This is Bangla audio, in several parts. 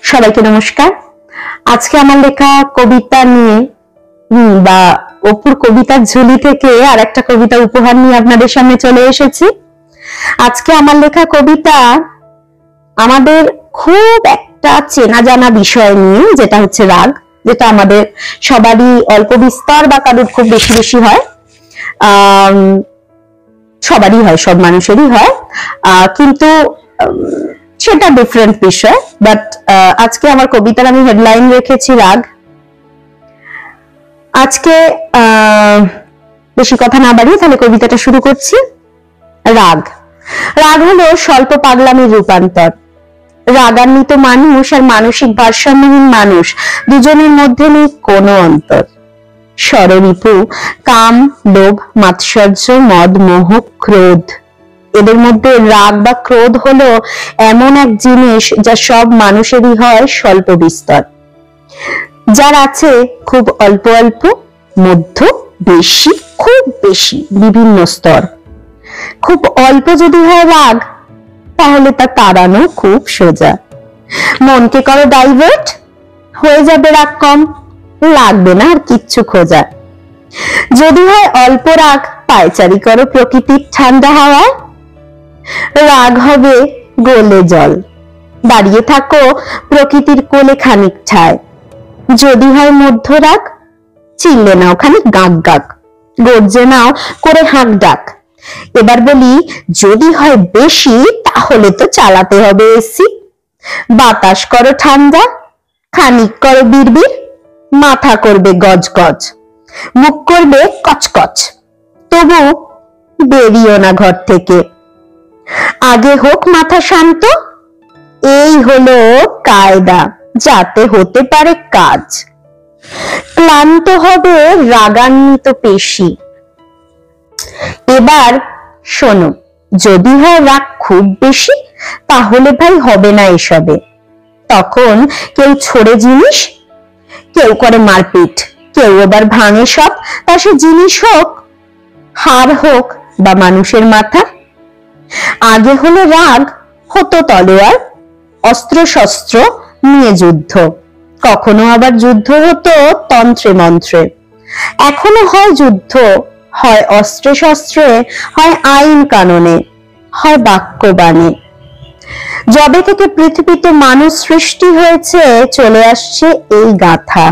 সবাইকে নমস্কার। আজকে আমার লেখা কবিতা নিয়ে বা অপুর কবিতার ঝুলি থেকে আর একটা কবিতা উপহার নিয়ে আপনাদের সামনে চলে এসেছি। আজকে আমার লেখা কবিতা আমাদের খুব একটা চেনা জানা বিষয় নিয়ে, যেটা হচ্ছে রাগ, যেটা আমাদের সবারই অল্প বিস্তর বা কারোর খুব বেশি বেশি হয়, সবারই হয়, সব মানুষেরই হয়, কিন্তু সেটা ডিফারেন্ট বিষয়। বাট আজকে আমার কবিতার আমি হেডলাইন রেখেছি রাগ। আজকে বেশি কথা না বাড়িয়ে তাহলে কবিতাটা শুরু করছি। রাগ। রাগ হলো স্বল্প পাগলামির রূপান্তর। রাগান্বিত মানুষ আর মানসিক ভারসাম্যহীন মানুষ দুজনের মধ্যে নেই কোনো অন্তর। ষড়রিপু, কাম, লোভ, মাৎসর্য, মদ, মোহ, ক্রোধ, এদের মধ্যে রাগ বা ক্রোধ হলো এমন এক জিনিস যা সব মানুষেরই হয় স্বল্প বিস্তর। যার আছে খুব অল্প অল্প, মধ্য, বেশি, খুব বেশি, বিভিন্ন স্তর। খুব অল্প যদি হয় রাগ, তাহলে তা তাড়ানো খুব সোজা। মনকে করো ডাইভার্ট, হয়ে যাবে রাগ কম, লাগবে না আর কিচ্ছু খোঁজা। যদি হয় অল্প রাগ, পায়চারি করো প্রকৃতির ঠান্ডা হাওয়ায়, রাগ হবে গলে জল, দাঁড়িয়ে থাকো প্রকৃতির কোলে খানিক ঠায়। যদি হয় মধ্য রাগ, চিল্লে নাও খানিক গাক গাক, গর্জে নাও করে হাঁক ডাক। এবার বলি, যদি হয় বেশি, তাহলে তো চালাতে হবে এসি। বাতাস করো ঠান্ডা, খানিক করো বিড়বিড়, মাথা করবে গজ গজ, মুখ করবে কচকচ, তবু বেরিও না ঘর থেকে। আগে হোক মাথা শান্ত, এই হলো কায়দা, যাতে হতে পারে কাজ। ক্লান্ত হবে রাগান্বিত পেশি। এবার শোনো, যদি হয় রাগ খুব বেশি, তাহলে ভাই হবে না এসবে। তখন কেউ ছোড়ে জিনিস, কেউ করে মারপিট, কেউ আবার ভাঙে সব, তা সে জিনিস হোক, হার হোক বা মানুষের মাথা। আগে হলো রাগ, হতো তলোয়ার, অস্ত্র শস্ত্র নিয়ে যুদ্ধ, কখনো আবার যুদ্ধ হতো তন্ত্রে মন্ত্রে। এখনো হয় যুদ্ধ, হয় অস্ত্রে শস্ত্রে, হয় আইন কানুনে, হয় বাক্যবাণে। যবে থেকে পৃথিবীতে মানুষ সৃষ্টি হয়েছে, চলে আসছে এই গাথা।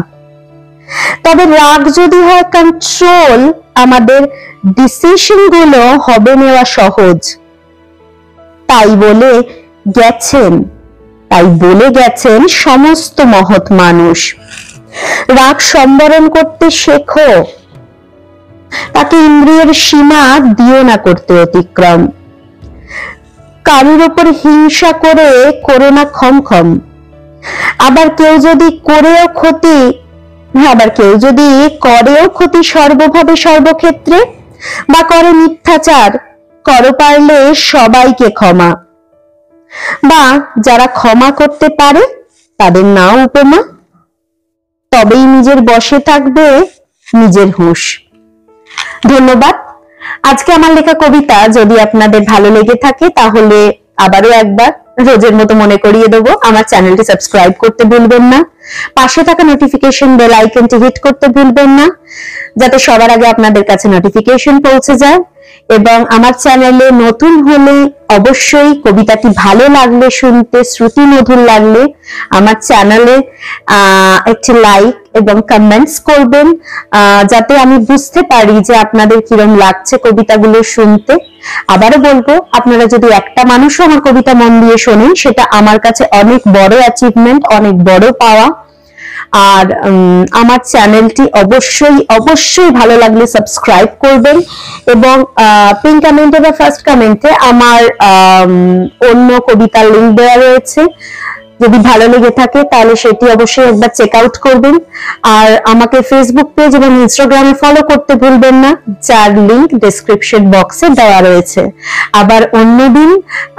তবে রাগ যদি হয় কন্ট্রোল, আমাদের ডিসিশন গুলো হবে নেওয়া সহজ। তাই বলে গেছেন সমস্ত মহৎ মানুষ, রাগ সম্বরণ করতে শেখো, তাকে ইন্দ্রিয়ের সীমা দিও না করতে অতিক্রম। কারোর ওপর হিংসা করে করো না খমখম। আবার কেউ যদি করেও ক্ষতি সর্বভাবে সর্বক্ষেত্রে, বা করে মিথ্যাচার, করো পারলে সবাইকে ক্ষমা। বা যারা ক্ষমা করতে পারে তাদের নাও উপমা, তবেই নিজের বশে থাকবে নিজের হুঁশ। ধন্যবাদ। আজকে আমার লেখা কবিতা যদি আপনাদের ভালো লেগে থাকে, তাহলে আবারও একবার রোজের মতো মনে করিয়ে দেবো, আমার চ্যানেলটি সাবস্ক্রাইব করতে ভুলবেন না, পাশে থাকা নোটিফিকেশন বেল আইকনটি হিট করতে ভুলবেন না, যাতে সবার আগে আপনাদের কাছে নোটিফিকেশন পৌঁছে যায়। এবং আমার চ্যানেলে নতুন হলে অবশ্যই কবিতাটি ভালো লাগলে, শুনতে শ্রুতি মধুর লাগলে আমার চ্যানেলে একটি লাইক এবং কমেন্টস করবেন, যাতে আমি বুঝতে পারি যে আপনাদের কিরম লাগছে কবিতাগুলো শুনতে। আবারও বলবো, আপনারা যদি একটা মানুষও আমার কবিতা মন দিয়ে শোনেন, সেটা আমার কাছে অনেক বড় অ্যাচিভমেন্ট, অনেক বড় পাওয়া। আর আমার চ্যানেলটি অবশ্যই ভালো লাগলে সাবস্ক্রাইব করবেন, এবং পিন কমেন্টে বা ফার্স্ট কমেন্টে আমার অন্য কবিতার লিংক দেওয়া রয়েছে। যদি ভালো লেগে থাকে তাহলে সেটি অবশ্যই একবার চেক আউট করবেন। আর আমাকে ফেসবুক পেজ এবং ইনস্টাগ্রামে ফলো করতে ভুলবেন না, যার লিংক ডেসক্রিপশন বক্সে দেওয়া রয়েছে। আবার অন্যদিন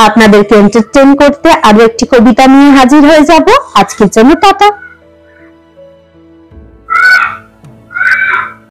আপনাদেরকে এন্টারটেইন করতে আরো একটি কবিতা নিয়ে হাজির হয়ে যাব। আজকের জন্য টাটা।